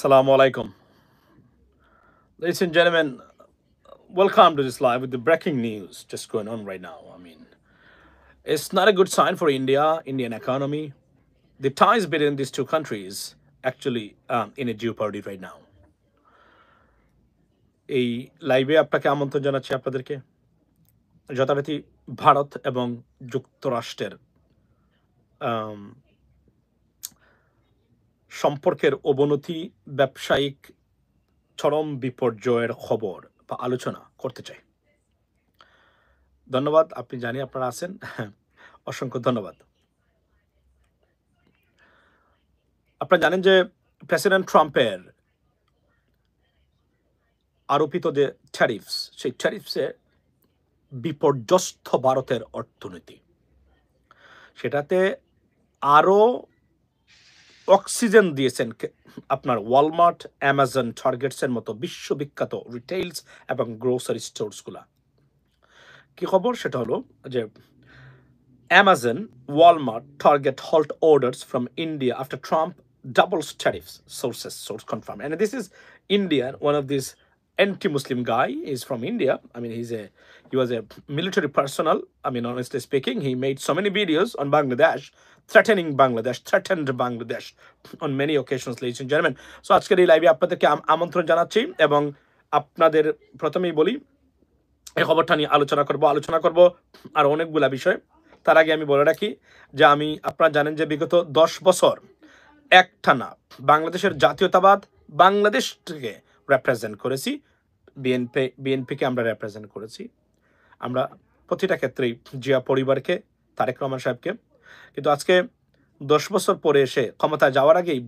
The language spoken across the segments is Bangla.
Assalamu alaikum. Ladies and gentlemen, welcome to this live with the breaking news just going on right now. It's not a good sign for India, Indian economy. The ties between these two countries actually in a jeopardy right now. এই লাইভে আপনাকে আমন্ত্রণ জানাচ্ছি আপনাদেরকে যথারীতি ভারত এবং যুক্তরাষ্ট্রের সম্পর্কের অবনতি ব্যবসায়িক চরম বিপর্যয়ের খবর বা আলোচনা করতে চাই। ধন্যবাদ, আপনি জানি আপনারা আছেন, অসংখ্য ধন্যবাদ। আপনারা জানেন যে প্রেসিডেন্ট ট্রাম্পের আরোপিত যে ট্যারিফস, সেই ট্যারিফসে বিপর্যস্ত ভারতের অর্থনীতি, সেটাতে আরো অক্সিজেন দিয়েছেন আপনার ওয়ালমার্ট, অ্যামাজন, টার্গেটসের মতো বিশ্ববিখ্যাত রিটেইলস এবং গ্রোসারি স্টোরসগুলা। কি খবর সেটা হলো যে Amazon, Walmart, Target halt orders from India after Trump doubles tariffs, source confirmed. And this is India, one of these anti-Muslim guy is from India. He was a military personnel. Honestly speaking, he made so many videos on Bangladesh, threatened Bangladesh on many occasions, ladies and gentlemen. So আজকের এই লাইভে আপনাদেরকে আমন্ত্রণ জানাচ্ছি এবং আপনাদের প্রথমেই বলি এই খবরটা নিয়ে আলোচনা করব আর অনেকগুলা বিষয়। তার আগে আমি বলে রাখি যে আপনারা জানেন যে বিগত 10 বছর একটানা বাংলাদেশের জাতীয়তাবাদ, বাংলাদেশ থেকে রিপ্রেজেন্ট করেছি, বিএনপিকে আমরা রিপ্রেজেন্ট করেছি, আমরা প্রতিটা ক্ষেত্রেই জিয়া পরিবারকে, তারেক রহমান সাহেবকে। কিন্তু আজকে 10 বছর পরে এসে ক্ষমতায় যাওয়ার আগেই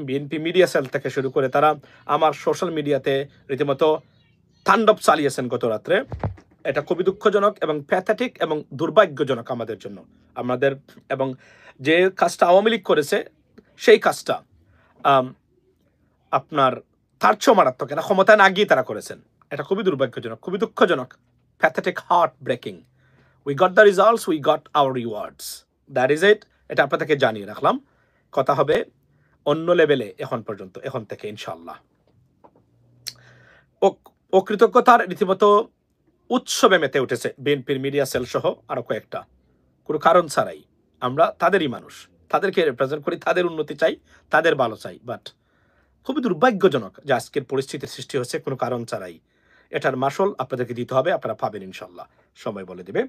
বিএনপি মিডিয়া সেল থেকে শুরু করে তারা আমার সোশ্যাল মিডিয়াতে রীতিমতো তাণ্ডব চালিয়েছেন গত রাত্রে। এটা খুবই দুঃখজনক এবং প্যাথেটিক এবং দুর্ভাগ্যজনক আমাদের জন্য, আমাদের, এবং যে কাজটা আওয়ামী লীগ করেছে সেই কাজটা আপনার তার চেয়েও মারাত্মক, এটা ক্ষমতায় না গিয়ে তারা করেছেন। এটা খুবই দুর্ভাগ্যজনক, খুবই দুঃখজনক, pathetic, heart breaking. We got the results, we got hour rewards, that is it. এটা আপনাদেরকে জানিয়ে রাখলাম। কথা হবে অন্য লেভেলে এখন থেকে ইনশাল্লাহ। অকৃতজ্ঞতার রীতিমতো উৎসবে মেতে উঠেছে বিএনপির মিডিয়া সেল সহ আরো কয়েকটা, কোনো কারণ ছাড়াই। আমরা তাদেরই মানুষ, তাদেরকে রিপ্রেজেন্ট করি, তাদের উন্নতি চাই, তাদের ভালো চাই। বাট খুবই দুর্ভাগ্যজনক যে আজকের পরিস্থিতির সৃষ্টি হচ্ছে কোনো কারণ ছাড়াই। এটার মাসল আপনাদেরকে দিতে হবে, আপনারা পাবেন ইনশাল্লাহ, সময় বলে দেবে।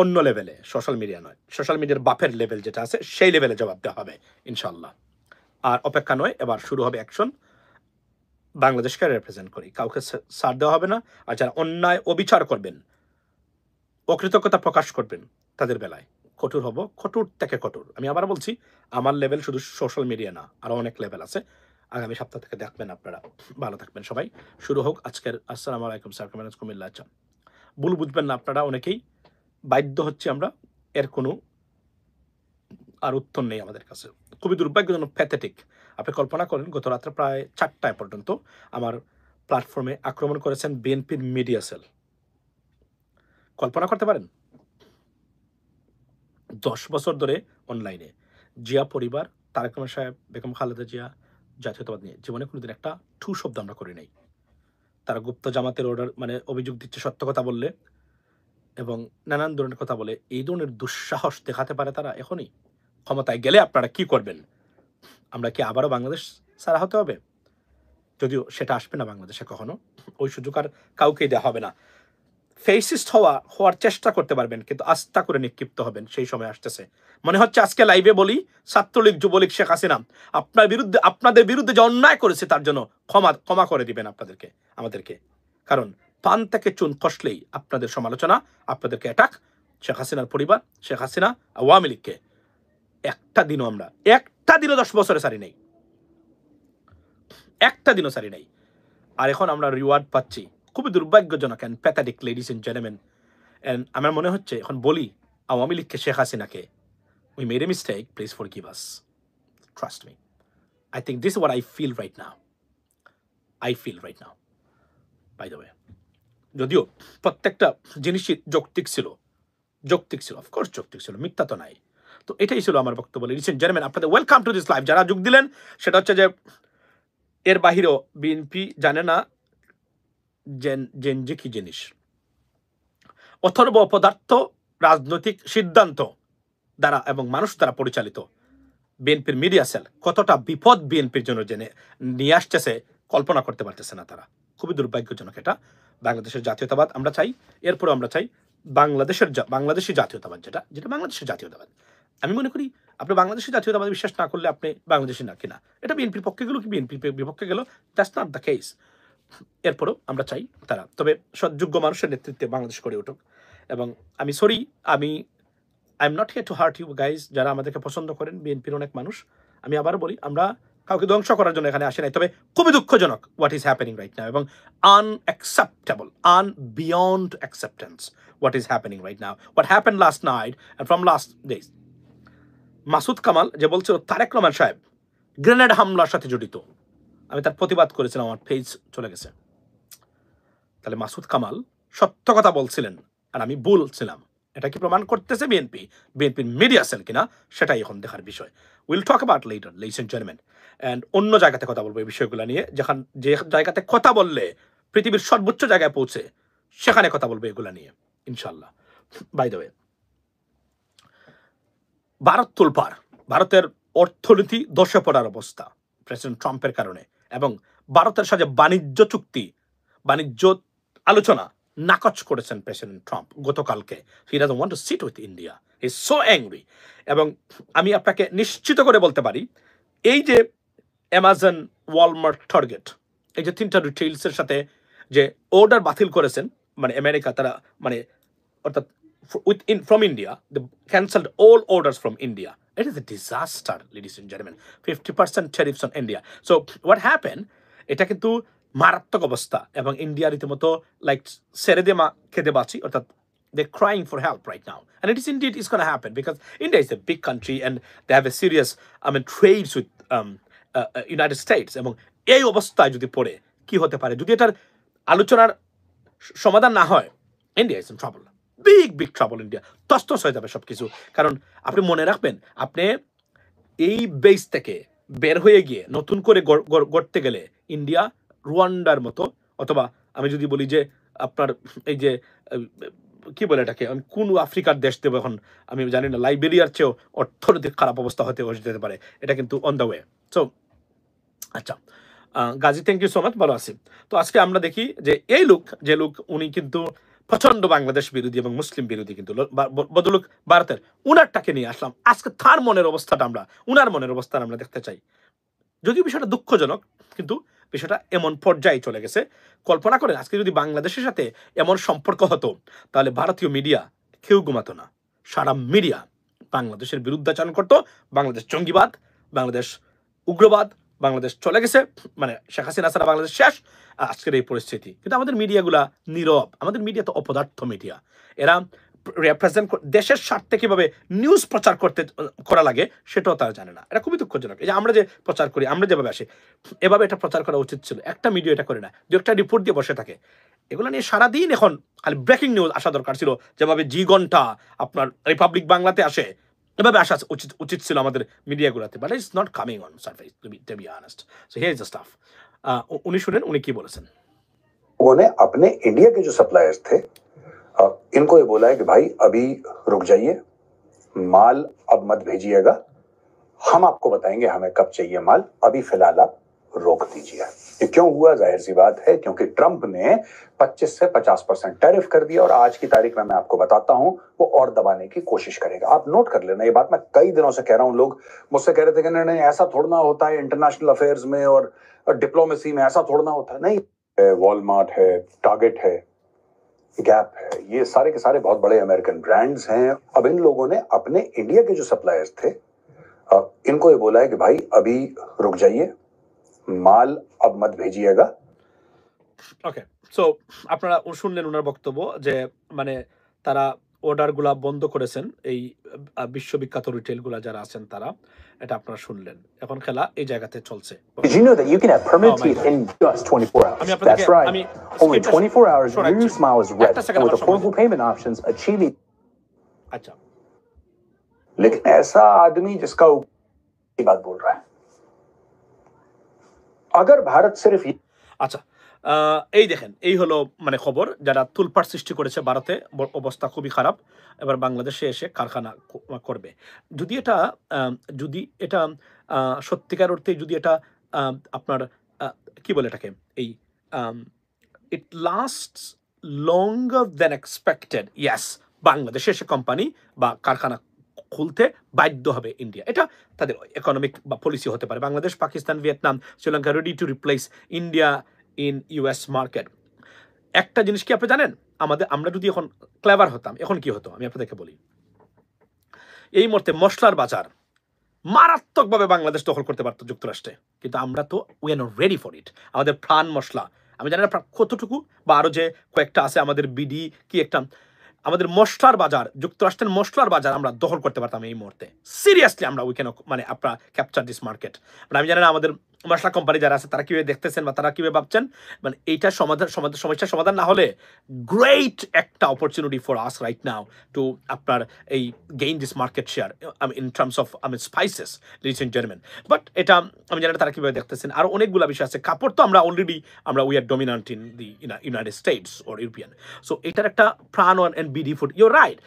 অন্য লেভেলে, সোশ্যাল মিডিয়া নয়, সোশ্যাল মিডিয়ার বাপের লেভেল যেটা আছে সেই লেভেলে জবাব দেওয়া হবে ইনশাল্লাহ। আর অপেক্ষা নয়, এবার শুরু হবে অ্যাকশন। বাংলাদেশকে রিপ্রেজেন্ট করি, কাউকে ছাড় দেওয়া হবে না। আর যারা অন্যায় অবিচার করবেন, অকৃতজ্ঞতা প্রকাশ করবেন, তাদের বেলায় কঠোর হব, কঠোর থেকে কঠোর। আমি আবার বলছি, আমার লেভেল শুধু সোশ্যাল মিডিয়া না, আরো অনেক লেভেল আছে। আগামী সপ্তাহ থেকে দেখবেন আপনারা। ভালো থাকবেন সবাই। শুরু হোক আজকের। আসসালামু আলাইকুম স্যার, কুমিল্লা। ভুল বুঝবেন না আপনারা, অনেকেই বাধ্য হচ্ছে আমরা, এর কোনো আর উত্তর নেই আমাদের কাছে। খুবই দুর্ভাগ্যজনক, প্যাথেটিক। আপনি কল্পনা করেন, গত রাত্রে প্রায় 4টায় পর্যন্ত আমার প্ল্যাটফর্মে আক্রমণ করেছেন বিএনপির মিডিয়া সেল। কল্পনা করতে পারেন? 10 বছর ধরে অনলাইনে জিয়া পরিবার, তারেক রহমান সাহেব, বেগম খালেদা জিয়া, জাতীয়তাবাদ নিয়ে জীবনে কোনোদিন একটা ঠু শব্দ আমরা করি নাই। তারা গুপ্ত জামাতের অভিযোগ দিচ্ছে সত্য কথা বললে, এবং নানান ধরনের কথা বলে। এই ধরনের দুঃসাহস দেখাতে পারে তারা এখনই। ক্ষমতায় গেলে আপনারা কি করবেন? আমরা কি আবারও বাংলাদেশ ছাড়া হতে হবে? যদিও সেটা আসবে না বাংলাদেশে কখনো, ওই সুযোগ আর কাউকেই দেওয়া হবে না। ফেসিস্ট হওয়ার চেষ্টা করতে পারবেন, কিন্তু আস্থা করে নিক্ষিপ্ত হবেন, সেই সময় আসতেছে। মনে হচ্ছে আজকে লাইভে বলি, ছাত্রলীগ, যুবলীগ, শেখ হাসিনা আপনাদের বিরুদ্ধে যে অন্যায় করেছে তার জন্য ক্ষমা করে দিবেন আমাদেরকে। কারণ পান থেকে চুন খসলেই আপনাদের সমালোচনা, আপনাদেরকে অ্যাটাক। শেখ হাসিনার পরিবার, শেখ হাসিনা, আওয়ামী লীগকে একটা দিনও 10 বছরে সারি নেই, একটা দিনও সারি নাই। আর এখন আমরা রিওয়ার্ড পাচ্ছি। খুবই দুর্ভাগ্যজনক and pathetic, ladies and gentleman. And আমার মনে হচ্ছে এখন বলি আওয়ামী লীগকে, শেখ হাসিনাকে, we made a mistake, please forgive us, trust me. I think this is what I feel right now, by the way. যদিও প্রত্যেকটা জিনিসই যৌক্তিক ছিল, অফকোর্স যৌক্তিক ছিল, মিথ্যা তো নাই। তো এটাই ছিল আমার বক্তব্য। লিডিস এন্ড জেন্টলম্যান, আপনাদের ওয়েলকাম টু দিস লাইভ। যারা যোগ দিলেন সেটা হচ্ছে যে এর বাহিরেও বিএনপি জানে না যে কি জিনিস। অথর্ব পদার্থ রাজনৈতিক সিদ্ধান্ত দ্বারা এবং মানুষ দ্বারা পরিচালিত বিএনপির মিডিয়া সেল কতটা বিপদ বিএনপির জন্য জেনে নিয়ে আসতেছে কল্পনা করতে পারতেছে না তারা। খুবই দুর্ভাগ্যজনক এটা। বাংলাদেশের জাতীয়তাবাদ আমরা চাই, এরপরে আমরা চাই বাংলাদেশি জাতীয়তাবাদ, যেটা বাংলাদেশের জাতীয়তাবাদ। আমি মনে করি আপনি বাংলাদেশের জাতীয়তাবাদ বিশ্বাস না করলে আপনি বাংলাদেশি না কিনা। এটা বিএনপির পক্ষে গেল কি বিএনপির বিপক্ষে গেল, দ্যাটস নট দ্য কেস। এরপরও আমরা চাই তারা তবে সৎযোগ্য মানুষের নেতৃত্বে বাংলাদেশ করে উঠুক। এবং আমি sorry, I am not here to hurt you guys, যারা আমাদেরকে পছন্দ করেন বিএনপির অনেক মানুষ। আমি আবারও বলি, আমরা কাউকে ধ্বংস করার জন্য এখানে আসি নাই। তবে খুবই দুঃখজনক what is happening right now, এবং unacceptable, beyond acceptance what is happening right now, what happen last night and from last days. Masud Kamal যে বলছিল তারেক রহমান সাহেব গ্রেনেড হামলার সাথে জড়িত, আমি তার প্রতিবাদ করেছিলাম, আমার পেজ চলে গেছে। তাহলে মাসুদ কামাল সত্য কথা বলছিলেন আর আমি বলছিলাম, এটা কি প্রমাণ করতেছে বিএনপির মিডিয়া সেল কিনা, সেটাই এখন দেখার বিষয়। Will talk about later, ladies and gentleman. And অন্য জায়গাতে কথা বলবো এই বিষয়গুলো নিয়ে, যে জায়গাতে কথা বললে পৃথিবীর সর্বোচ্চ জায়গায় পৌঁছে, সেখানে কথা বলবো এগুলা নিয়ে ইনশাল্লাহ। বাই দ্য ওয়ে, ভারত তোলপাড়, ভারতের অর্থনীতি ধসে পড়ার অবস্থা প্রেসিডেন্ট ট্রাম্পের কারণে, এবং ভারতের সাথে বাণিজ্য আলোচনা নাকচ করেছেন প্রেসিডেন্ট ট্রাম্প গতকালকে। He doesn't want to sit with India, he is so angry. এবং আমি আপনাকে নিশ্চিত করে বলতে পারি, এই যে অ্যামাজন, ওয়ালমার্ট, টার্গেট, এই যে তিনটা রিটেইলসের সাথে যে অর্ডার বাতিল করেছেন মানে আমেরিকা, তারা মানে অর্থাৎ from India, they cancelled all orders from India. It is a disaster, ladies and gentlemen. 50% tariffs on India. So what happened? এটা কিন্তু মারাত্মক অবস্থা, এবং ইন্ডিয়া রীতিমতো লাইক ছেড়ে দে মা খেতে বাঁচি, অর্থাৎ they're crying for help right now. And it is indeed is going to happen because India is a big country and they have a serious, trades with United States. এবং এই অবস্থায় যদি পড়ে কি হতে পারে, যদি এটার আলোচনার সমাধান না হয়, India is in trouble. Big trouble India, তস্তস হয়ে যাবে সবকিছু। কারণ আপনি মনে রাখবেন, আপনি এই বেস থেকে বের হয়ে গিয়ে নতুন করে গড়তে গেলে ইন্ডিয়া রুয়ান্ডার মতো, অথবা আমি যদি বলি যে আপনার এই যে কি বলে এটাকে, আমি কোন আফ্রিকার দেশ দেবো এখন আমি জানি না, লাইবেরিয়ার চেয়েও অর্থনৈতিক খারাপ অবস্থা হতে যেতে পারে। এটা কিন্তু অন দ্য ওয়ে। সো আচ্ছা, Gazi thank you so much, ভালো আছি। তো আজকে আমরা দেখি যে এই লোক উনি কিন্তু প্রচন্ড বাংলাদেশ বিরোধী এবং মুসলিম বিরোধী, কিন্তু বদলুক ভারতের, উনারটাকে নিয়ে আসলাম আজকে। তার মনের অবস্থাটা উনার মনের অবস্থা আমরা দেখতে চাই। যদিও বিষয়টা দুঃখজনক, কিন্তু বিষয়টা এমন পর্যায়ে চলে গেছে। কল্পনা করেন আজকে যদি বাংলাদেশের সাথে এমন সম্পর্ক হতো, তাহলে ভারতীয় মিডিয়া কেউ ঘুমাতো না, সারা মিডিয়া বাংলাদেশের বিরুদ্ধাচরণ করতো। বাংলাদেশ জঙ্গিবাদ, বাংলাদেশ উগ্রবাদ, বাংলাদেশ চলে গেছে, মানে শেখ হাসিনা ছাড়া বাংলাদেশ শেষ, আজকের এই পরিস্থিতি। কিন্তু আমাদের মিডিয়াগুলা নীরব, আমাদের মিডিয়া তো অপদার্থ মিডিয়া। এরা রিপ্রেজেন্ট দেশের স্বার্থে কিভাবে নিউজ প্রচার করা লাগে সেটাও তারা জানে না। এটা খুবই দুঃখজনক। এই যে আমরা যে প্রচার করি, আমরা যেভাবে আসি, এভাবে এটা প্রচার করা উচিত ছিল। একটা মিডিয়া এটা করে না, দু একটা রিপোর্ট দিয়ে বসে থাকে। এগুলো নিয়ে সারাদিন এখন খালি ব্রেকিং নিউজ আসা দরকার ছিল, যেভাবে জি ঘন্টা আপনার রিপাবলিক বাংলাতে আসে, এভাবে আসা উচিত ছিল আমাদের মিডিয়াগুলোতে। But it's not coming on surface, to be honest. So here is the stuff. উনি শুনেন উনি কি বলেছেন। लोगों ने अपने इंडिया के जो सप्लायर्स थे इनको ये बोला है कि भाई अभी रुक जाइए, माल अब मत भेजिएगा, हम आपको बताएंगे हमें कब चाहिए माल, अभी फिलहाल आप रोक दीजिए। ये क्यों हुआ? जाहिर सी बात है क्योंकि ट्रंप ने 25 से 50% टैरिफ कर दिया, और आज की तारीख में मैं आपको बताता हूं वो और दबाने की कोशिश करेगा। आप नोट कर लेना ये बात, मैं कई दिनों से कह रहा हूं। लोग मुझसे कह रहे थे कि नहीं ऐसा थोड़ा होता है इंटरनेशनल अफेयर्स में और डिप्लोमेसी में, ऐसा थोड़ा होता है। नहीं, वॉलमार्ट है, टारगेट है, गैप है, ये सारे के सारे बहुत बड़े अमेरिकन ब्रांड्स हैं। अब इन लोगों ने अपने इंडिया के जो सप्लायर्स थे इनको ये बोला है कि भाई अभी रुक जाइए, माल अब मत भेजिएगा। ওকে, সো আপনারা শুনলেন ওনার বক্তব্য যে মানে তারা অর্ডারগুলা বন্ধ করেছেন, এই বিশ্ববিখ্যাত রিটেলগুলা যারা আছেন তারা। এটা আপনারা শুনলেন। এখন খেলা এই জায়গাতে চলছে। Did you know that you can have permanent teeth in just 24 hours? That's right. Only 24 hours, your new smile is red. And with affordable payment options, achieving... আচ্ছা, लेकिन ऐसा आदमी जिसका की बात बोल रहा है, अगर भारत सिर्फ আচ্ছা এই দেখেন এই হলো মানে খবর যারা তুলপাড় সৃষ্টি করেছে ভারতে অবস্থা খুবই খারাপ এবার বাংলাদেশে এসে কারখানা করবে যদি এটা যদি এটা সত্যিকার অর্থে যদি এটা আপনার কি বলে এটাকে এই ইট লাস্টস লঙ্গার দেন এক্সপেক্টেড ইয়াস বাংলাদেশে এসে কোম্পানি বা কারখানা খুলতে বাধ্য হবে ইন্ডিয়া এটা তাদের ইকোনমিক বা পলিসি হতে পারে Bangladesh Pakistan Vietnam Sri Lanka ready to replace India in US market একটা জিনিস কি আপনি জানেন আমরা যদি এখন ক্লেভার হতাম এখন কি হতো আমি আপনাদেরকে বলি এই মুহূর্তে মশলার বাজার মারাত্মকভাবে বাংলাদেশ দখল করতে পারতো যুক্তরাষ্ট্রে কিন্তু আমরা তো we are not ready for it আমাদের প্রাণ মশলা আমি জানি না কতটুকু বা আরো যে কয়েকটা আছে আমাদের বিডি কি একটা আমাদের মশলার বাজার যুক্তরাষ্ট্রের মশলার বাজার আমরা দখল করতে পারতাম এই মুহূর্তে সিরিয়াসলি আমরা উই ক্যান মানে আপনারা ক্যাপচার দিস মার্কেট মানে আমি জানি না আমাদের মশলা কোম্পানি যারা আছে তারা কিভাবে দেখতেছেন বা তারা কিভাবে ভাবছেন মানে এইটা সমস্যার সমাধান না হলে গ্রেট একটা opportunity for us right now to আপনার এই gain this market share in terms of spices ladies and gentleman but এটা আমি জানি না তারা কিভাবে দেখতেছেন আর অনেকগুলো বিষয় আছে কাপড় তো আমরা অলরেডি আমরা we are dominant in the United States or European so এটার একটা Pran and BD food your right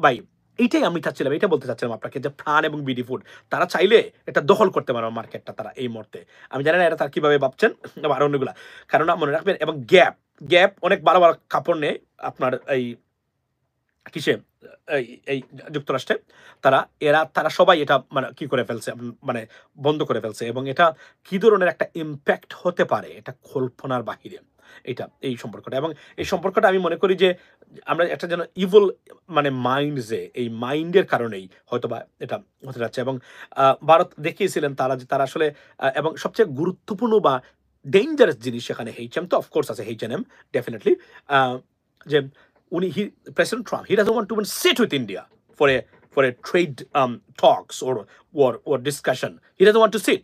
by এইটাই আমি চাচ্ছিলাম এটা বলতে চাচ্ছিলাম আপনাকে যে প্রাণ এবং বিডি ফুড তারা চাইলে এটা দখল করতে পারবে মার্কেটটা তারা এই মুহূর্তে আমি জানি না এটা তারা কিভাবে ভাবছেন আর অন্যগুলা কারণ মনে রাখবেন এবং গ্যাপ অনেক ভালো ভালো কাপড় নেই আপনার এই কিসে এই যুক্তরাষ্ট্রে তারা সবাই এটা মানে কি করে ফেলছে মানে বন্ধ করে ফেলছে এবং এটা কি ধরনের একটা ইম্প্যাক্ট হতে পারে এটা কল্পনার বাহিরে এটা এই সম্পর্কটা এবং এই সম্পর্কটা আমি মনে করি যে আমরা একটা যেন ইভল মানে মাইন্ড যে এই মাইন্ডের কারণেই হয়তোবা এটা হতে যাচ্ছে এবং ভারত দেখিয়েছিলেন তারা আসলে এবং সবচেয়ে গুরুত্বপূর্ণ বা ডেঞ্জারাস জিনিস সেখানে H&M তো অফকোর্স আছে H&M ডেফিনেটলি যে President Trump, he doesn't want to even sit with India for a trade talks or discussion. He doesn't want to sit.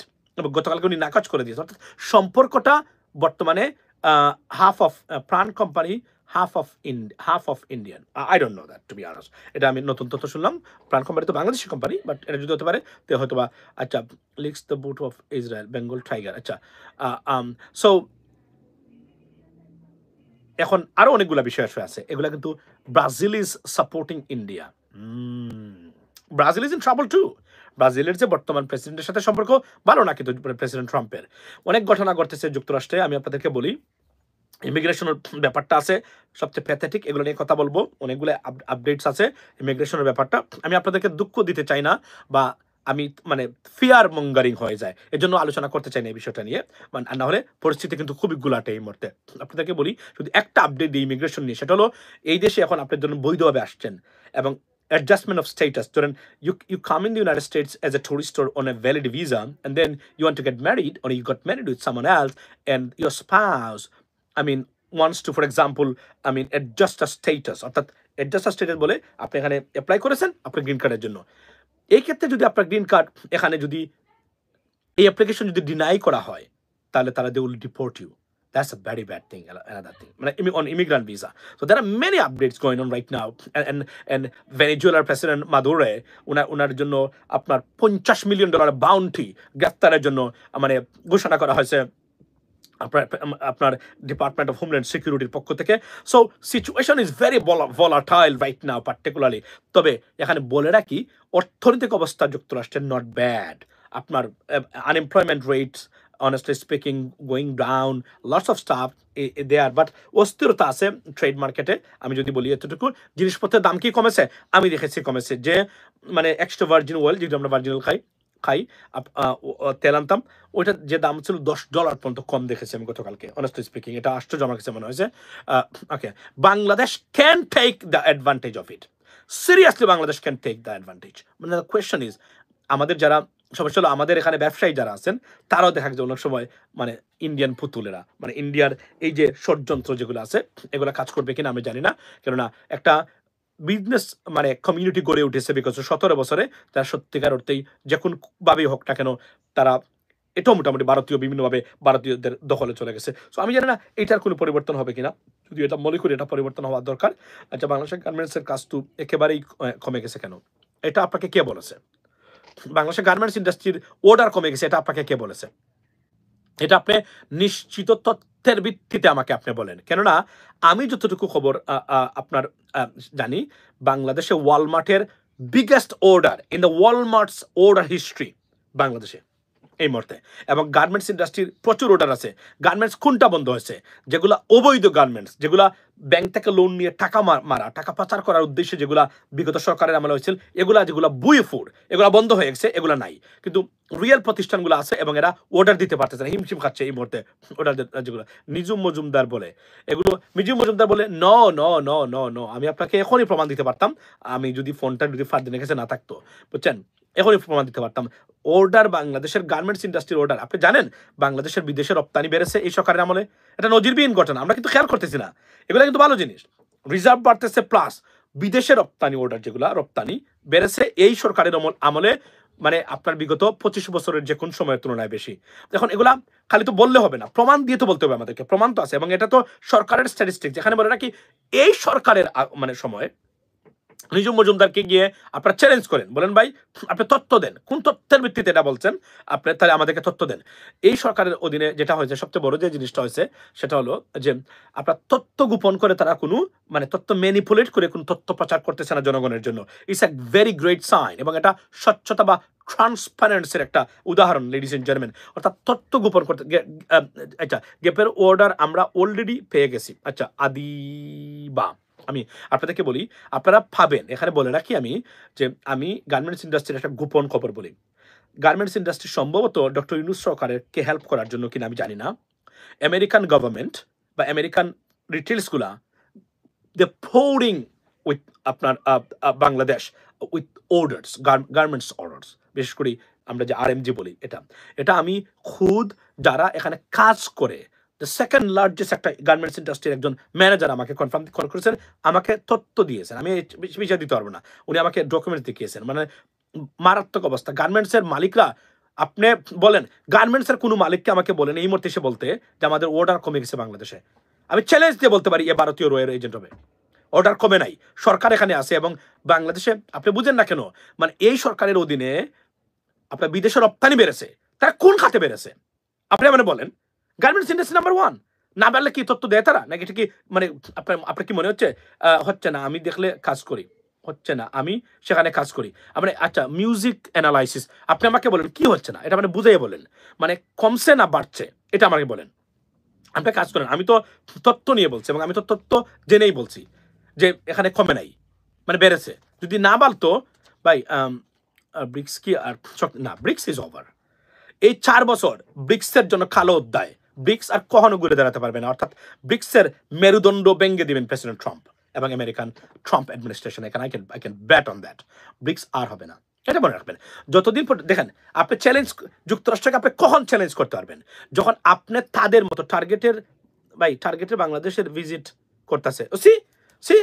গতকালকে উনি নাকচ করে দিয়েছে অর্থাৎ সম্পর্কটা বর্তমানে half of প্রাণ company half of Indian. I don't know that to be honest. এটা আমি নতুন তথ্য শুনলাম প্রাণ কোম্পানি তো বাংলাদেশি কোম্পানি বাট এটা যদি হতে পারে তো হয়তো বা আচ্ছা licks the boot of Israel Bengal tiger আচ্ছা সো এখন আরো অনেকগুলো বিষয় আছে এগুলা কিন্তু Brazil is supporting India Brazil is in trouble to ব্রাজিলের যে বর্তমান প্রেসিডেন্টের সাথে সম্পর্ক ভালো না কিন্তু প্রেসিডেন্ট ট্রাম্পের অনেক ঘটনা ঘটতেছে যুক্তরাষ্ট্রে আমি আপনাদেরকে বলি ইমিগ্রেশনের ব্যাপারটা আছে সবচেয়ে প্যাথেটিক এগুলো নিয়ে কথা বলবো অনেকগুলো আপডেটস আছে ইমিগ্রেশনের ব্যাপারটা আমি আপনাদেরকে দুঃখ দিতে চাই না বা আমি মানে ফিয়ার মঙ্গারিং হয়ে যায় এর জন্য আলোচনা করতে চাই না এই বিষয়টা নিয়ে মানে না হলে পরিস্থিতি কিন্তু খুবই গুলাটে এই মুহূর্তে আপনাদেরকে বলি শুধু একটা আপডেট দিই ইমিগ্রেশন নিয়ে সেটা হলো এই দেশে এখন আপনার জন্য বৈধভাবে আসছেন এবং adjustment of status. You come in the United States as a tourist or on a valid visa, and then you want to get married, or you got married with someone else, and your spouse, wants to, for example, adjust a status. অর্থাৎ adjust a status বলে আপনি এখানে অ্যাপ্লাই করেছেন আপনার গ্রিন কার্ডের জন্য এই ক্ষেত্রে যদি আপনার গ্রিন কার্ড এখানে যদি এই অ্যাপ্লিকেশন যদি ডিনাই করা হয় তাহলে তারা they will deport you. That's a very bad thing, another thing. On immigrant visa. So there are many updates going on right now. And Venezuela President Maduro, উনার জন্য আপনার $50 million বাউন্টি গ্রেফতারের জন্য মানে ঘোষণা করা হয়েছে আপনার ডিপার্টমেন্ট অফ হোমল্যান্ড সিকিউরিটির পক্ষ থেকে so situation is very volatile right now particularly তবে এখানে বলে রাখি অর্থনৈতিক অবস্থা যুক্তরাষ্ট্রের নট ব্যাড আপনার unemployment rates honestly speaking going down lots of stuff there but অস্থিরতা আছে ট্রেড মার্কেটে আমি যদি বলি এতটুকু জিনিসপত্রের দাম কি কমেছে আমি দেখেছি কমেছে যে মানে এক্সট্রা ভার্জিন অয়েল যেটা আমরা ভার্জিন অয়েল খাই তেল আনতাম ওইটা যে দাম ছিল $10 পর্যন্ত কম দেখেছি আমি গতকালকে honestly speaking এটা আশ্চর্য আমার কাছে মনে হয়েছে okay Bangladesh can take the advantage of it seriously Bangladesh can take the advantage মানে দ্য কোয়েশ্চন ইজ আমাদের যারা সমস্যা হলো আমাদের এখানে ব্যবসায়ী যারা আছেন তারাও দেখা যায় অনেক সময় মানে ইন্ডিয়ান পুতুলেরা মানে ইন্ডিয়ার এই যে ষড়যন্ত্র যেগুলো আছে এগুলো কাজ করবে কিনা আমি জানি না কেননা একটা বিজনেস মানে কমিউনিটি গড়ে উঠেছে বিকজ 17 বছরে তারা সত্যিকার অর্থেই যে কোনোভাবেই হোক না কেন তারা এটাও মোটামুটি বিভিন্নভাবে ভারতীয়দের দখলে চলে গেছে সো আমি জানি না এটার কোনো পরিবর্তন হবে কিনা যদি এটা মনে করি এটা পরিবর্তন হওয়ার দরকার আচ্ছা বাংলাদেশের গার্মেন্টসের কাজ তো একেবারেই কমে গেছে কেন এটা আপনাকে কে বলেছে? বাংলাদেশের গার্মেন্টস ইন্ডাস্ট্রির অর্ডার কমে গেছে, এটা আপনাকে কে বলেছে? এটা আপনি নিশ্চিত তথ্যের ভিত্তিতে আমাকে আপনি বলেন। কেননা আমি যতটুকু খবর আপনার জানি, বাংলাদেশে ওয়ালমার্টের biggest order in the Walmart's order history বাংলাদেশে এই মুহূর্তে, এবং গার্মেন্টস ইন্ডাস্ট্রির প্রচুর অর্ডার আছে। গার্মেন্টস কোনটা বন্ধ হয়েছে? যেগুলা অবৈধ গার্মেন্টস, যেগুলা ব্যাংক থেকে লোন নিয়ে টাকা মারা, টাকা পাচার করার উদ্দেশ্যে যেগুলা বিগত সরকারের আমলে হয়েছিল, এগুলা যেগুলা বুয়েফুড, এগুলা বন্ধ হয়ে গেছে, এগুলা নাই। কিন্তু রিয়েল প্রতিষ্ঠানগুলো আছে এবং এরা অর্ডার দিতে পারতেছে না, হিমশিম খাচ্ছে এই মুহূর্তে অর্ডার। যেগুলো নিজুম মজুমদার বলে, এগুলো নিজুম মজুমদার বলে ন ন ন ন ন আমি আপনাকে এখনই প্রমাণ দিতে পারতাম, আমি যদি ফোনটা যদি ফারদিনের কাছে না থাকতো, বুঝছেন, এখনই প্রমাণ দিতে পারতাম। অর্ডার, বাংলাদেশের গার্মেন্টস ইন্ডাস্ট্রির অর্ডার, আপনি জানেন বাংলাদেশের বিদেশে রপ্তানি বেড়েছে এই সরকারের আমলে। এটা নজিরবিহীন ঘটনা, আমরা কিন্তু খেয়াল করতেছি না। এগুলো কিন্তু ভালো জিনিস, রিজার্ভ বাড়তেছে, প্লাস বিদেশে রপ্তানি অর্ডার যেগুলো রপ্তানি বেড়েছে এই সরকারের আমলে, মানে আপনার বিগত 25 বছরের যে কোন সময়ের তুলনায় বেশি। এখন এগুলা খালি তো বললে হবে না, প্রমাণ দিয়ে তো বলতে হবে আমাদেরকে, প্রমাণ তো আছে, এবং এটা তো সরকারের স্ট্যাটিস্টিক্স, যেখানে বলে নাকি এই সরকারের মানে সময় নিজুম মজুমদারকে গিয়ে আপনারা চ্যালেঞ্জ করেন, বলেন ভাই আপনি তথ্য দেন, কোন তথ্যের ভিত্তিতে এটা বলছেন আপনি, তাহলে আমাদেরকে তথ্য দেন। এই সরকারের অধীনে যেটা হয়েছে, সবচেয়ে বড় যে জিনিসটা হয়েছে সেটা হলো যে আপনার তথ্য গোপন করে তারা কোনো মানে তথ্য ম্যানিপুলেট করে কোনো তথ্য প্রচার করতেছে না জনগণের জন্য। It's a very great sign, এবং এটা স্বচ্ছতা বা ট্রান্সপারেন্সির একটা উদাহরণ, লেডিস এন্ড জেন্টলম্যান। অর্থাৎ তথ্য গোপন করতে, আচ্ছা গ্যাপের অর্ডার আমরা অলরেডি পেয়ে গেছি। আচ্ছা আদিবা, আমি আপনাদেরকে বলি, আপনারা পাবেন, এখানে বলে রাখি আমি যে আমি গার্মেন্টস ইন্ডাস্ট্রির একটা গোপন খবর বলি। গার্মেন্টস ইন্ডাস্ট্রি সম্ভবত ডক্টর ইউনূস সরকারকে হেল্প করার জন্য কিনা আমি জানি না, আমেরিকান গভর্নমেন্ট বা আমেরিকান রিটেলসগুলা দে পোরিং উইথ আপনার Bangladesh with orders, garments orders, বিশেষ করে আমরা যে আরএমজি বলি, এটা আমি খুদ যারা এখানে কাজ করে, দ্য সেকেন্ড লার্জেস্ট একটা গার্মেন্টস ইন্ডাস্ট্রির একজন ম্যানেজার আমাকে কনফার্ম করেছেন, আমাকে তথ্য দিয়েছেন, আমি বিষয় দিতে পারবো না, উনি আমাকে ডকুমেন্টস দেখিয়েছেন। মানে মারাত্মক অবস্থা গার্মেন্টসের মালিকরা। আপনি বলেন গার্মেন্টসের কোনো মালিককে আমাকে বলেন এই মুহূর্তে এসে বলতে যে আমাদের অর্ডার কমে গেছে বাংলাদেশে, আমি চ্যালেঞ্জ দিয়ে বলতে পারি এ ভারতীয় রয়ের এজেন্ট হবে। অর্ডার কমে নাই, সরকার এখানে আছে, এবং বাংলাদেশে আপনি বুঝেন না কেন, মানে এই সরকারের অধীনে আপনার বিদেশে রপ্তানি বেড়েছে, তারা কোন খাতে বেড়েছে আপনি মানে বলেন? গার্মেন্টস ইন্ডাস্ট্রি নাম্বার 1 না বাড়লে কি তথ্য দেয় তারা নাকি? এটা কি মানে আপনার কি মনে হচ্ছে হচ্ছে না আমি দেখলে কাজ করি, হচ্ছে না আমি সেখানে কাজ করি, মানে আচ্ছা মিউজিক অ্যানালাইসিস, আপনি আমাকে বলেন কি হচ্ছে না, এটা মানে বুঝাইয়ে বলেন, মানে কমছে না বাড়ছে এটা আমাকে বলেন। আপনি কাজ করেন, আমি তো তথ্য নিয়ে বলছি, এবং আমি তো তথ্য জেনেই বলছি যে এখানে কমে নাই, মানে বেড়েছে। যদি না বাড়তো ভাই, ব্রিক্স কি আর না, ব্রিক্স ইজ ওভার। এই 4 বছর ব্রিক্সের জন্য কালো অধ্যায়, ব্রিক্স আর কখনো ঘুরে দাঁড়াতে পারবে না। অর্থাৎ ব্রিক্সের মেরুদণ্ড ভেঙে দিবেন প্রেসিডেন্ট ট্রাম্প এবং আমেরিকান ট্রাম্প অ্যাডমিনিস্ট্রেশন। এখানে I can bet on that, BRICS আর হবে না, এটা মনে রাখবেন। যতদিন দেখেন আপনি চ্যালেঞ্জ, যুক্তরাষ্ট্রকে আপনি কখন চ্যালেঞ্জ করতে পারবেন? যখন আপনি তাদের মতো টার্গেটের বাংলাদেশের ভিজিট করতেছে। সি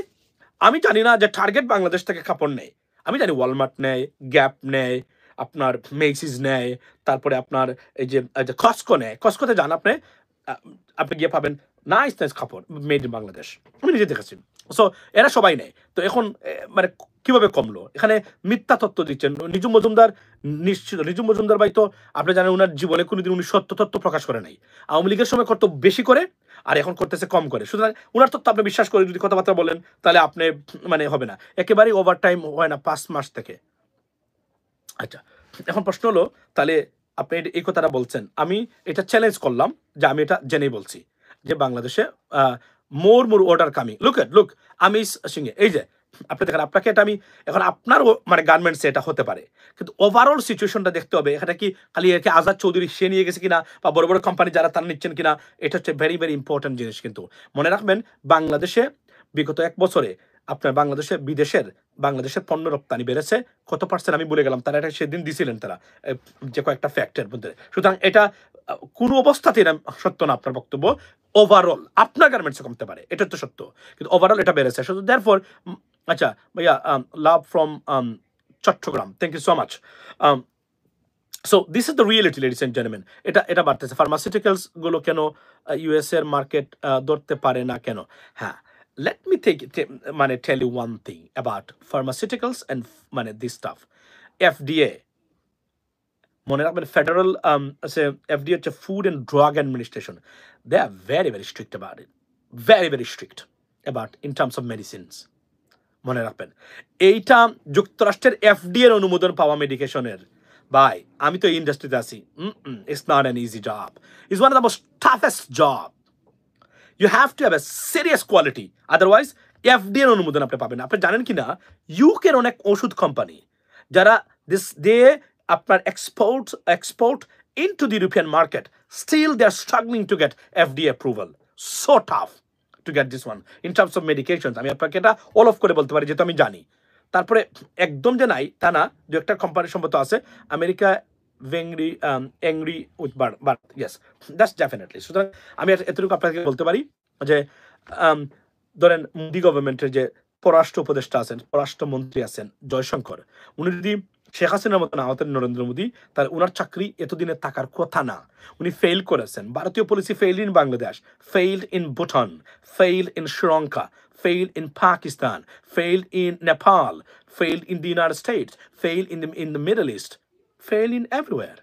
আমি জানি না যে টার্গেট বাংলাদেশ থেকে কাপড় নেয়, আমি জানি ওয়ালমার্ট নেয়, গ্যাপ নেয়, আপনার মেসিস নেয়, তারপরে আপনার এই যে কসকো নেয়। কসকোতে যান আপনি গিয়ে পাবেন নাইস কাপড় মেড ইন বাংলাদেশ, আমি নিজে দেখেছি। সো এরা সবাই নেয়। তো এখন মানে কিভাবে কমলো? এখানে মিথ্যা তথ্য দিচ্ছেন নিজুম মজুমদার। নিশ্চিত নিজুম মজুমদার ভাই তো আপনি জানেন ওনার জীবনে কোনোদিন উনি সত্য তথ্য প্রকাশ করে নাই। আওয়ামী লীগের সময় করতো বেশি করে, আর এখন করতেছে কম করে। সুতরাং ওনার তথ্য আপনি বিশ্বাস করে যদি কথাবার্তা বলেন তাহলে আপনি মানে হবে না, একেবারেই ওভার টাইম হয় না 5 মাস থেকে। আচ্ছা এখন প্রশ্ন হলো, তাহলে আপনি এই কথাটা বলছেন, আমি এটা চ্যালেঞ্জ করলাম যে আমি এটা জেনেই বলছি যে বাংলাদেশে মোর অর্ডার কামিং। লুক আমি সিংহে এই যে আপনি দেখেন, আপনাকে এটা আমি এখন আপনার মানে গার্মেন্টসে এটা হতে পারে, কিন্তু ওভারঅল সিচুয়েশনটা দেখতে হবে। এখানে কি খালি একে আজাদ চৌধুরী সে নিয়ে গেছে কিনা, বা বড় বড় কোম্পানি যারা তারা নিচ্ছেন কিনা, এটা হচ্ছে ভেরি ভেরি ইম্পর্টেন্ট জিনিস। কিন্তু মনে রাখবেন বাংলাদেশে বিগত 1 বছরে আপনার বাংলাদেশের পণ্য রপ্তানি বেড়েছে কত পার্সেন্ট আমি বলে গেলাম, তারা এটা সেদিন দিছিলেন তারা যে কয়েকটা ফ্যাক্টের মধ্যে। সুতরাং এটা কোনো অবস্থাতেই সত্য না আপনার বক্তব্য। ওভারঅল আপনার গার্মেন্টসে কমতে পারে, এটা তো সত্য, কিন্তু ওভারঅল এটা বেড়েছে। সো দেয়ারফর আচ্ছা ভাইয়া, love from Chittagong, thank you so much. So this is the reality ladies and gentleman. এটা বাড়তেছে। ফার্মাসিউটিক্যালস গুলো কেন ইউএস এর মার্কেট ধরতে পারে না কেন? হ্যাঁ, let me tell you one thing about pharmaceuticals and this stuff. FDA, federal FDA হচ্ছে Food and Drug Administration. They are very, very strict about it. Very, very strict about in terms of medicines. মনে রাখবেন, এইটা যুক্তরাষ্ট্রের FDA এর অনুমোদন পাওয়া মেডিকেশনের, ভাই আমি তো ইন্ডাস্ট্রিতে আছি, it's not an easy job. It's one of the most toughest job. You have to have a serious quality, otherwise FDA এর অনুমোদন আপনি পাবেন না। আপনি জানেন কি না, ইউকে এর অনেক ওষুধ কোম্পানি যারা they আপনার export into the European market, still they are struggling to get FDA approval. So tough to get this one in terms of medications. আমি আপনাকে এটা অল অফ করে বলতে পারি, যেহেতু আমি জানি। তারপরে একদম যে নাই তা না, দু একটা কোম্পানি সম্ভবত আছে America, angry with but yes, that's definitely. সুতরাং আমি এতটুকু আপনাকে বলতে পারি যে ধরেন মোদি গভর্নমেন্টের যে পররাষ্ট্র উপদেষ্টা আছেন, পররাষ্ট্রমন্ত্রী আছেন জয়শঙ্কর, উনি যদি শেখ হাসিনার মতন আহতেন নরেন্দ্র মোদী, তাহলে ওনার চাকরি এতদিনে থাকার কথা না। উনি ফেল করেছেন। ভারতীয় policy failed in Bangladesh, failed in Bhutan, failed in Sri Lanka, failed in Pakistan, failed in Nepal, failed in the United States, failed in the Middle East, failed in everywhere.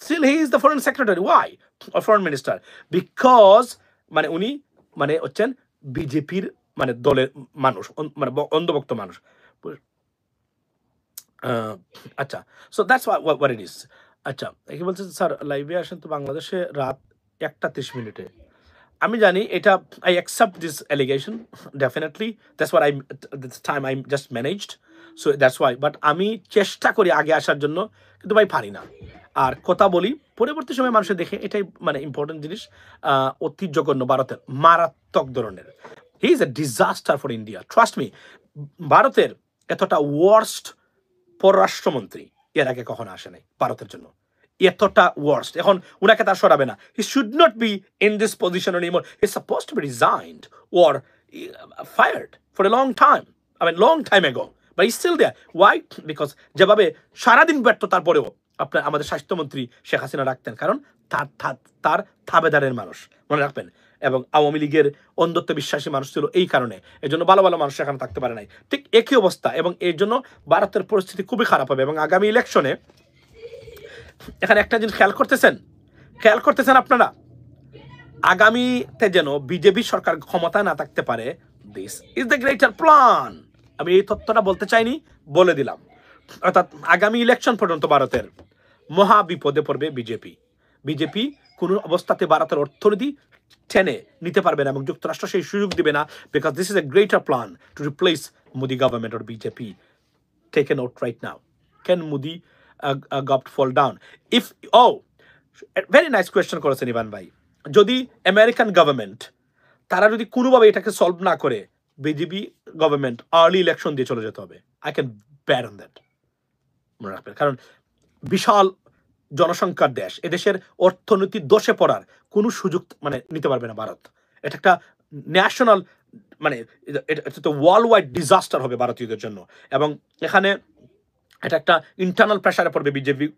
Still he is the foreign secretary. Why? Or foreign minister? Because উনি হচ্ছেন বিজেপির দলের মানুষ, অন্ধভক্ত মানুষ। আচ্ছা, so that's what it is. আচ্ছা, কি বলছেন স্যার লাইভে আসেন তো বাংলাদেশে রাত 1:30 আমি জানি এটা, I accept this allegation definitely. That's what this time I just managed, so that's why. But আমি চেষ্টা করি আগে আসার জন্য, কিন্তু ভাই পারি না। আর কথা বলি পরবর্তী সময় মানুষের দেখে, এটাই ইম্পর্টেন্ট জিনিস। অতি জঘন্য, ভারতের মারাত্মক ধরনের, he is a disaster for India, trust me. ভারতের এতটা ওয়ার্স্ট পররাষ্ট্রমন্ত্রী এর আগে কখনো আসে নাই ভারতের জন্য, এতটা ওয়ার্স্ট। এখন উনাকে তার সরাবে না। He should not be in this position anymore. He is supposed to be resigned or fired for a long time, long time ago, but he's still there. Why? Because যেভাবে সারাদিন ব্যর্থতার পরেও আপনার আমাদের স্বাস্থ্যমন্ত্রী শেখ হাসিনা রাখতেন, কারণ তার তাবেদারের মানুষ, মনে রাখবেন। এবং আওয়ামী লীগের অন্ধত্ব বিশ্বাসী মানুষ ছিল এই কারণে, এই জন্য ভালো ভালো মানুষ এখানে থাকতে পারে নাই। ঠিক একই অবস্থা, এবং এর জন্য ভারতের পরিস্থিতি খুবই খারাপ হবে। এবং আগামী ইলেকশনে এখানে একটা জিনিস খেয়াল করতেছেন আপনারা, আগামীতে যেন বিজেপি সরকার ক্ষমতায় না থাকতে পারে, this is the greater plan. আমি এই তথ্যটা বলতে চাইনি, বলে দিলাম। অর্থাৎ আগামী ইলেকশন পর্যন্ত ভারতের মহা বিপদে পড়বে বিজেপি কোনো অবস্থাতে ভারতের অর্থনীতি টেনে নিতে পারবে না, এবং যুক্তরাষ্ট্র সেই সুযোগ দিবে না, because this is a greater plan to replace Modi government or BJP. Take a note right now. Can Modi government fall down if very nice question করেছেন ইভান ভাই। যদি আমেরিকান গভর্নমেন্ট তারা যদি কোনোভাবে এটাকে সলভ না করে, বিজেপি গভর্নমেন্ট আর্লি ইলেকশন দিয়ে চলে যেতে হবে। I can bet on that, মনে রাখবেন। কারণ বিশাল জনসংখ্যার দেশ, এদেশের অর্থনীতি দোষে পড়ার কোনো সুযোগ নিতে পারবে না ভারত। এটা একটা ন্যাশনাল এটা ওয়ার্ল্ড ওয়াইড ডিজাস্টার হবে ভারতীয়দের জন্য। এবং এখানে এটা একটা ইন্টারনাল প্রেশারে পড়বে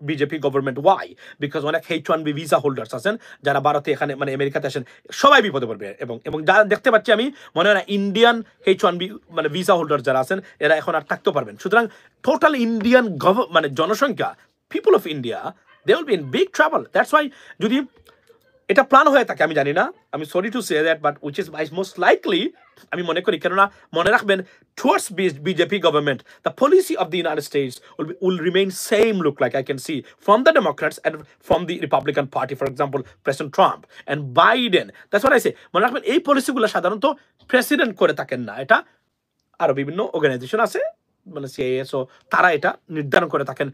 বিজেপি গভর্নমেন্ট। ওয়াই? বিকজ অনেক H1B ভিসা হোল্ডার্স আছেন যারা ভারতে এখানে আমেরিকাতে আসেন, সবাই বিপদে পড়বে। এবং যা দেখতে পাচ্ছি আমি, মনে হয় না ইন্ডিয়ান H1B ভিসা হোল্ডার যারা আছেন এরা এখন আর থাকতে পারবেন। সুতরাং টোটাল ইন্ডিয়ান জনসংখ্যা, people of India, they will be in big trouble. That's why যদি এটা প্ল্যান হয়ে থাকে, আমি জানি না, আমি sorry to say that, but which is most likely, আমি মনে করি। কেননা মনে রাখবেন, towards BJP government, the policy of the United States will remain same look like I can see from the Democrats and from the Republican Party, for example, President Trump and Biden. That's what I say. মনে রাখবেন, এই পলিসিগুলো সাধারণত প্রেসিডেন্ট করে থাকেন না, এটা আরো বিভিন্ন অর্গানাইজেশন আছে, CISO, তারা এটা নির্ধারণ করে থাকেন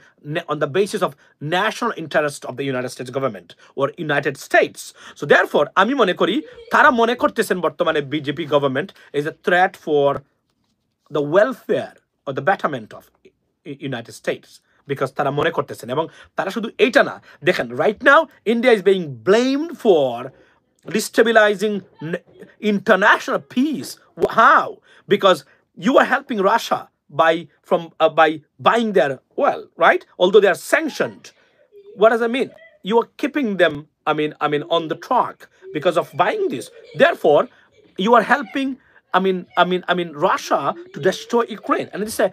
on the basis of national interest of the United States government or United States. So therefore আমি মনে করি তারা মনে করতেছেন বর্তমানে BJP government is a threat for the welfare or the betterment of United States, because তারা মনে করতেছেন। এবং তারা শুধু এইটা না, দেখেন right now India is being blamed for destabilizing international peace. How? Because you are helping Russia by buying their oil, right? Although they are sanctioned. What does that mean? You are keeping them, on the track because of buying this. Therefore, you are helping Russia to destroy Ukraine, and it's a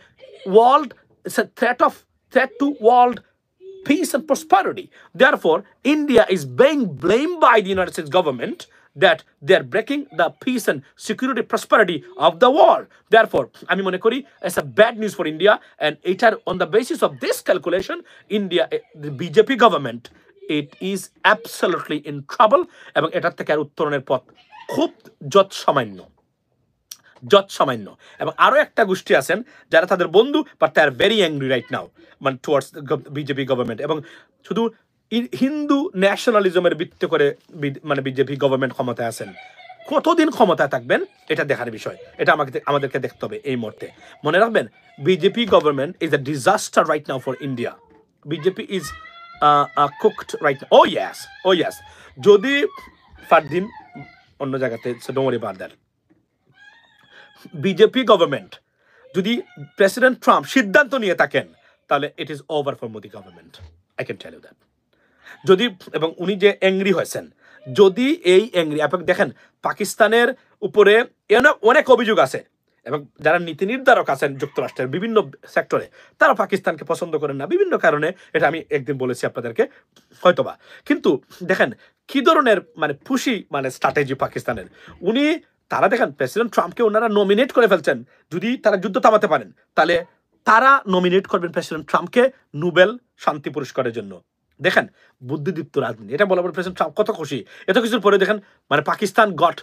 threat to world peace and prosperity. Therefore, India is being blamed by the United States government that they're breaking the peace and security prosperity of the world. Therefore, আমি মনে করি it's a bad news for India, and on the basis of this calculation, India, the BJP government, it is absolutely in trouble, এবং এটার থেকে আর উত্তরণের পথ খুব যৎসামান্য। এবং আরো একটা গোষ্ঠী আছেন যারা তাদের বন্ধু, but they are very angry right now, মানে টুয়ার্ডস বিজেপি গভর্নমেন্ট, এবং শুধু হিন্দু ন্যাশনালিজমের ভিত্তি করে মানে বিজেপি গভর্নমেন্ট ক্ষমতায় আছেন। কতদিন ক্ষমতায় থাকবেন এটা দেখার বিষয়, এটা আমাদেরকে দেখতে হবে এই মুহূর্তে। মনে রাখবেন, BJP government is a disaster right now for India. BJP is cooked right. Oh yes, যদি ফারদিন অন্য জায়গাতে, don't worry about that. BJP government যদি প্রেসিডেন্ট ট্রাম্প সিদ্ধান্ত নিয়ে থাকেন, তাহলে it is over for Modi government, I can tell you that. যদি, এবং উনি যে অ্যাংরি হয়েছেন, যদি এই অ্যাংরি, আপনি দেখেন পাকিস্তানের উপরে অনেক অভিযোগ আছে, এবং যারা নীতি নির্ধারক আছেন যুক্তরাষ্ট্রের বিভিন্ন সেক্টরে, তারা পাকিস্তানকে পছন্দ করেন না বিভিন্ন কারণে। এটা আমি একদিন বলেছি আপনাদেরকে হয়তোবা। কিন্তু দেখেন কি ধরনের মানে পুশি মানে স্ট্র্যাটেজি পাকিস্তানের। তারা দেখেন প্রেসিডেন্ট ট্রাম্পকে ওনারা নমিনেট করে ফেলছেন। যদি তারা যুদ্ধ থামাতে পারেন, তাহলে তারা নমিনেট করবেন প্রেসিডেন্ট ট্রাম্পকে নোবেল শান্তি পুরস্কারের জন্য। দেখেন বুদ্ধিদীপ্ত রাজনীতি, এটা বলা বলে প্রেসিডেন্ট ট্রাম্প কত খুশি। এত কিছুর পরে দেখেন মানে Pakistan goat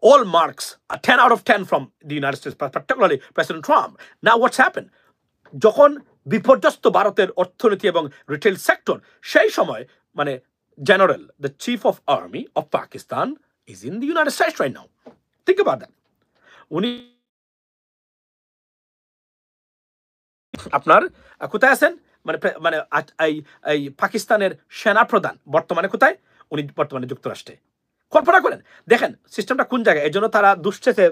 all marks, 10 out of 10 from the United States, particularly President Trump. Now what's happened? যখন বিপর্যস্ত ভারতের অর্থনীতি এবং রিটেল সেক্টর, সেই সময় মানে general, the chief of army of Pakistan is in the United States right now. Think about that. উনি আপনার কোথায় আছেন, মানে মানে এই পাকিস্তানের সেনা প্রধান বর্তমানে কোথায়? উনি বর্তমানে যুক্তরাষ্ট্রে। কল্পনা করেন, দেখেন সিস্টেমটা কোন জায়গায়। এই জন্য তারা দুষতেছে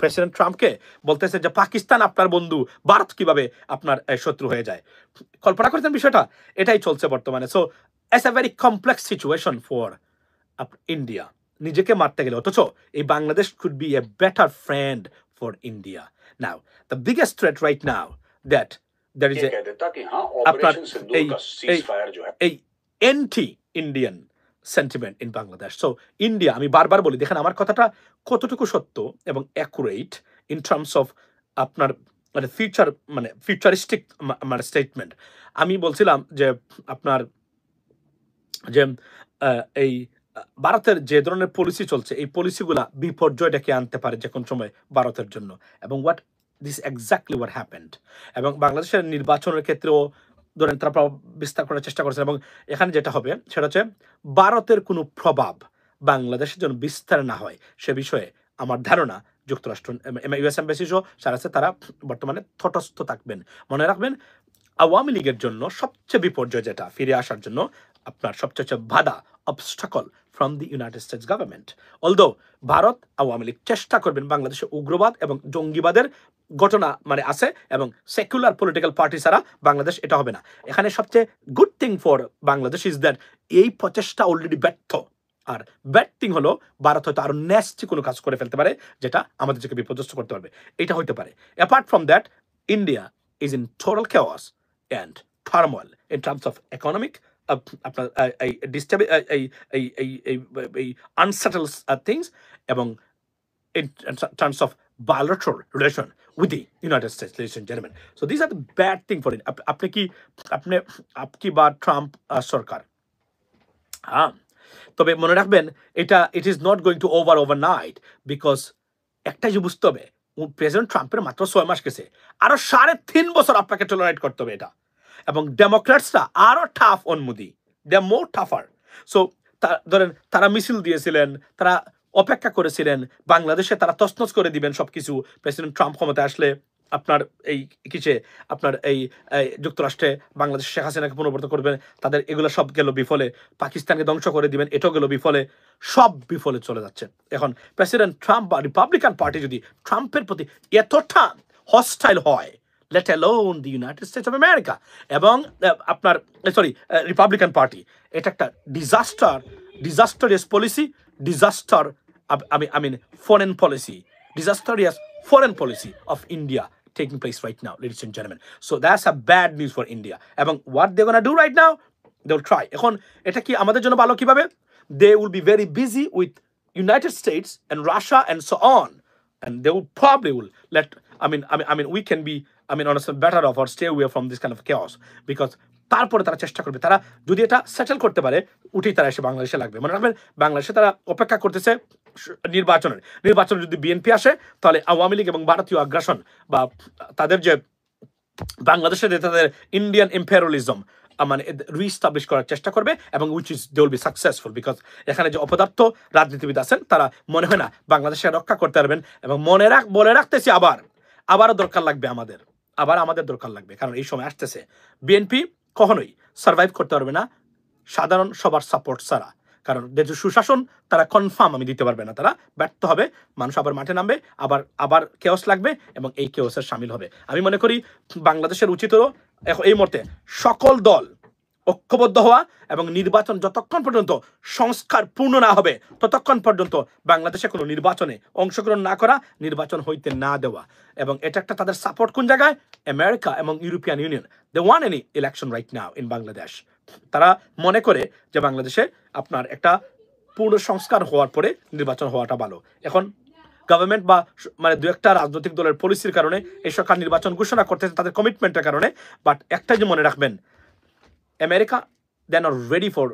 প্রেসিডেন্ট ট্রাম্পকে, বলতেছে যে পাকিস্তান আপনার বন্ধু, ভারত কিভাবে আপনার শত্রু হয়ে যায়। কল্পনা করতেন বিষয়টা? এটাই চলছে বর্তমানে। So it's a very complex situation for India. নিজেকে মারতে গেলে, অথচ এই Bangladesh could be a better friend for India. Now the biggest threat right now that there is আপনার এই anti Indian sentiment in Bangladesh. So India, আমি বারবার বলি, দেখেন আমার কথাটা কতটুকু সত্য এবং অ্যাকুরেট ইন টার্মস অফ আপনার মানে ফিউচারিস্টিক মানে স্টেটমেন্ট। আমি বলছিলাম যে আপনার যে এই ভারতের যে ধরনের পলিসি চলছে, এই পলিসিগুলা বিপর্যয় ডেকে আনতে পারে যে কোনো সময় ভারতের জন্য, এবং দিস এক্স্যাক্টলি হোয়াট হ্যাপেন্ড। এবং বাংলাদেশের নির্বাচনের ক্ষেত্রেও ধরেন তারা প্রভাব বিস্তার করার চেষ্টা করছেন, এবং এখানে যেটা হবে সেটা হচ্ছে ভারতের কোনো প্রভাব বাংলাদেশের জন্য বিস্তার না হয় সে বিষয়ে আমার ধারণা যুক্তরাষ্ট্র ইউএস এম্বাসি সহ যারা আছে তারা বর্তমানে তটস্থ থাকবেন। মনে রাখবেন, আওয়ামী লীগের জন্য সবচেয়ে বিপর্যয় যেটা ফিরে আসার জন্য আপনার সবচেয়ে বাধা, obstacle from the United states government. Although Bharat Awami League চেষ্টা করবেন বাংলাদেশে উগ্রবাদ এবং জঙ্গিবাদের ঘটনা মানে আছে, এবং সেকুলার পলিটিক্যাল পার্টি ছাড়া বাংলাদেশ এটা হবে না। এখানে সবচেয়ে good thing for Bangladesh is that এই প্রচেষ্টা অলরেডি ব্যর্থ। আর ব্যাড থিং হলো ভারত হয়তো আরো ন্যাস্টি কোনো কাজ করে ফেলতে পারে যেটা আমাদেরকে বিপর্যস্ত করতে পারবে, এটা হইতে পারে। Apart from that, India is in total chaos and turmoil in terms of economic আপনার unsettled things, এবং in terms of bilateral relation with the United States, ladies and gentlemen. So these are the bad thing for it. আপনি বা ট্রাম্প সরকার, হ্যাঁ, তবে মনে রাখবেন এটা it is not going to overnight, because একটাই যে বুঝতে হবে, প্রেসিডেন্ট ট্রাম্পের মাত্র 6 মাস গেছে, আরো 3.5 বছর আপনাকে টলারেট করতে হবে এটা। এবং ডেমোক্র্যাটসরা আরো tough on Modi, they are more tougher. So ধরেন তারা মিছিল দিয়েছিলেন, তারা অপেক্ষা করেছিলেন বাংলাদেশে তারা তছনছ করে দিবেন সবকিছু প্রেসিডেন্ট ট্রাম্প ক্ষমতায় আসলে। আপনার এই কিসে আপনার এই যুক্তরাষ্ট্রে বাংলাদেশ শেখ হাসিনাকে পুনর্বর্তন করবেন, তাদের এগুলো সব গেল বিফলে। পাকিস্তানকে ধ্বংস করে দিবেন, এটাও গেল বিফলে। সব বিফলে চলে যাচ্ছে। এখন প্রেসিডেন্ট ট্রাম্প বা রিপাবলিকান পার্টি যদি ট্রাম্পের প্রতি এতটা হস্টাইল হয়, let alone the United States of America, এবং আপনার রিপাবলিকান পার্টি, এটা একটা disastrous policy, disaster, I mean foreign policy disastrous foreign policy of India taking place right now, ladies and gentlemen. So that's a bad news for India. And what they're going to do right now, they'll try. এখন এটা কি আমাদের জন্য ভালো কিভাবে? They will be very busy with United States and Russia and so on. And they will probably will let, we can be, honestly, better off or stay away from this kind of chaos. Because তারপরে তারা চেষ্টা করবে, তারা যদি এটা সেটেল করতে পারে, উঠেই তারা এসে বাংলাদেশে লাগবে। মনে রাখবেন, বাংলাদেশে তারা অপেক্ষা করতেছে নির্বাচনে যদি বিএনপি আসে, তাহলে আওয়ামী লীগ এবং ভারতীয় আগ্রাসন বা তাদের যে বাংলাদেশে তাদের ইন্ডিয়ান ইম্পেরিয়ালিজম রিস্টাবলিশ করার চেষ্টা করবে, এবং which is they will be successful. Because এখানে যে অপদার্থ রাজনীতিবিদ আছেন, তারা মনে হয় না বাংলাদেশে রক্ষা করতে পারবেন। এবং বলে রাখতেছি, আবারও দরকার লাগবে আমাদের দরকার লাগবে, কারণ এই সময় আসতেছে বিএনপি কখনোই সার্ভাইভ করতে পারবে না সাধারণ সবার সাপোর্ট ছাড়া। কারণ যে সুশাসন তারা কনফার্ম দিতে পারবে না, তারা ব্যর্থ হবে, মানুষ আবার মাঠে নামবে, আবার কেওস লাগবে, এবং এই কেওসের সামিল হবে। আমি মনে করি বাংলাদেশের উচিত হলো এই মুহূর্তে সকল দল ঐক্যবদ্ধ হওয়া, এবং নির্বাচন যতক্ষণ পর্যন্ত সংস্কার পূর্ণ না হবে ততক্ষণ পর্যন্ত বাংলাদেশে কোনো নির্বাচনে অংশগ্রহণ না করা, নির্বাচন হইতে না দেওয়া। এবং এটা একটা তাদের সাপোর্ট কোন জায়গায়? আমেরিকা এবং European Union. They want any election right now in Bangladesh. তারা মনে করে যে বাংলাদেশে আপনার একটা পূর্ণ সংস্কার হওয়ার পরে নির্বাচন হওয়াটা ভালো। এখন গভর্নমেন্ট বা দু একটা রাজনৈতিক দলের পলিসির কারণে এই সরকার নির্বাচন ঘোষণা করতেছে তাদের কমিটমেন্টের কারণে। বাট একটা যে মনে রাখবেন, America, they're not ready for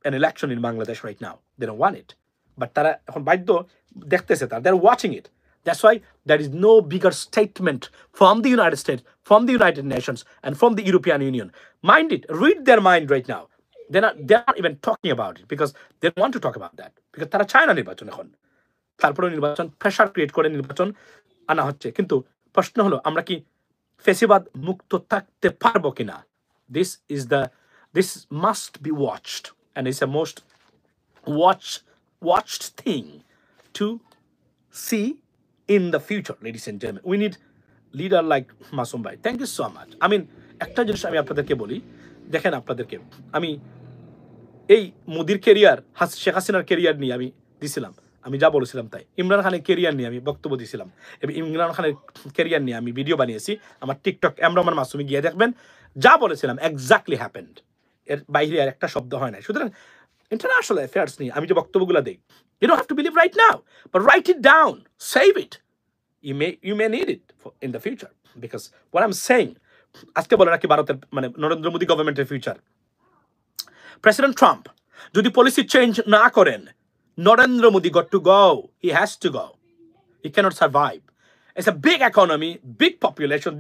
an election in Bangladesh right now. They don't want it. But তারা এখন বাধ্য দেখতেছে, they're watching it. That's why there is no bigger statement from the United States, from the United Nations, and from the European Union. Mind it, read their mind right now. They're not even talking about it because they don't want to talk about that. Because তারা চায় না নির্বাচন এখন। তারপরে নির্বাচন প্রেশার ক্রিয়েট করে নির্বাচন আনা হচ্ছে। কিন্তু প্রশ্ন হলো, আমরা কি ফেসিবাদ মুক্ত থাকতে পারবো কিনা? This must be watched, and it's a most watched thing to see in the future, ladies and gentlemen. We need leader like Masoom Bhai. Thank you so much. একটা জিনিস আমি আপনাদেরকে বলি, দেখেন আপনাদেরকে আমি এই মোদির কেরিয়ার, শেখ হাসিনার কেরিয়ার নিয়ে আমি দিছিলাম, আমি যা বলেছিলাম তাই। ইমরান খানের কেরিয়ার নিয়ে আমি বক্তব্য দিয়েছিলাম, এবং ইমরান খানের কেরিয়ার নিয়ে আমি ভিডিও বানিয়েছি আমার টিকটক এমরামান মাসুমি গিয়ে দেখবেন। যা বলেছিলাম এক্স্যাক্টলি হ্যাপেন্ড, এর বাইরে আর একটা শব্দ হয় না। সুতরাং ইন্টারন্যাশনাল অ্যাফেয়ার্স নিয়ে আমি যে বক্তব্যগুলো দিই, you don't have to believe right now, but write it down, save it, you may need it in the future, because what I'm saying, আজকে বলে রাখি ভারতের নরেন্দ্র মোদী গভর্নমেন্টের ফিউচার, প্রেসিডেন্ট ট্রাম্প যদি পলিসি চেঞ্জ না করেন, Narendra Modi got to go. He has to go. He cannot survive. It's a big economy, big population.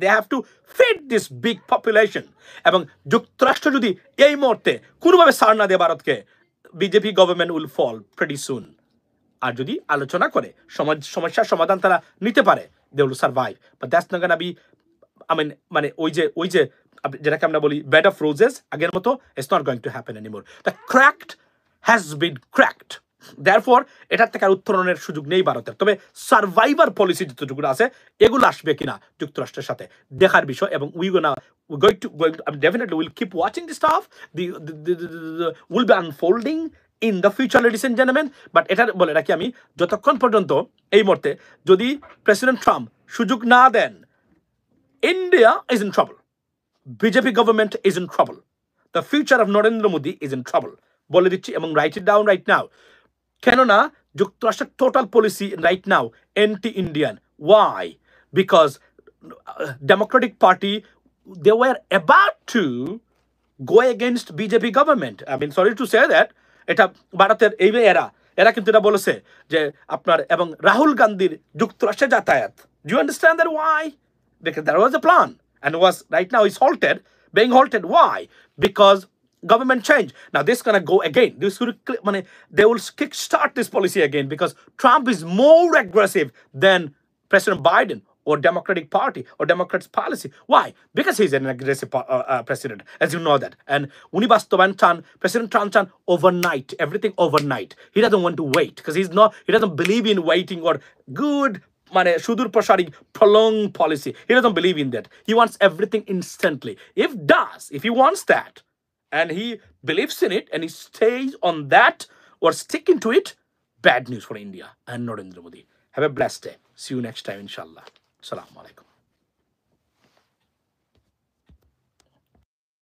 They have to feed this big population. এবং যুক্তরাষ্ট্র যদি এই মুহূর্তে কোনোভাবে ছাড় না দেয় ভারতকে, BJP government will fall pretty soon. আর যদি আলোচনা করে সমস্যার সমাধান তারা নিতে পারে, they will survive. But that's not gonna be, ওই যে যেটাকে আমরা বলি বেড অফ রোজেস, আগের মতো it's not going to happen anymore. The cracked has been cracked. Therefore, এটার থেকে আর উত্তরণের সুযোগ নেই ভারতের। তবে সার্ভাইভার পলিসি যতটুকু আছে, এগুলো আসবে কিনা যুক্তরাষ্ট্রের সাথে দেখার বিষয়। এবং definitely we'll keep watching this stuff. Will be unfolding in the future, ladies and gentlemen. But এটা বলে রাখি আমি, যতক্ষণ পর্যন্ত এই মুহূর্তে যদি প্রেসিডেন্ট ট্রাম্প সুযোগ না দেন, India is in trouble. BJP government is in trouble. The future of Narendra Modi is in trouble. বলে দিচ্ছি, এবং write it down right now. কেননা যুক্তরাষ্ট্রের total policy right now anti Indian. Why? Because Democratic Party, they were about to go against BJP government. Sorry to say that, এটা ভারতের এই এরা কিন্তু এটা বলেছে যে আপনার, এবং রাহুল গান্ধীর যুক্তরাষ্ট্রে যাতায়াত, do you understand that? Why? Because that was a plan and was right now is being halted. Why? Because government change. Now this is gonna go again. They will kickstart this policy again, because Trump is more aggressive than President Biden or Democratic Party or Democrats' policy. Why? Because he's an aggressive president, as you know that. And President Trump chan overnight, everything overnight. He doesn't want to wait, because he doesn't believe in waiting or good সুদূর প্রসারী prolonged policy. He doesn't believe in that. He wants everything instantly. If he wants that, and he believes in it, and he stays on that or sticking to it, bad news for India and Narendra Modi. Have a blessed day, see you next time ইনশাআল্লাহ। আসসালামু আলাইকুম।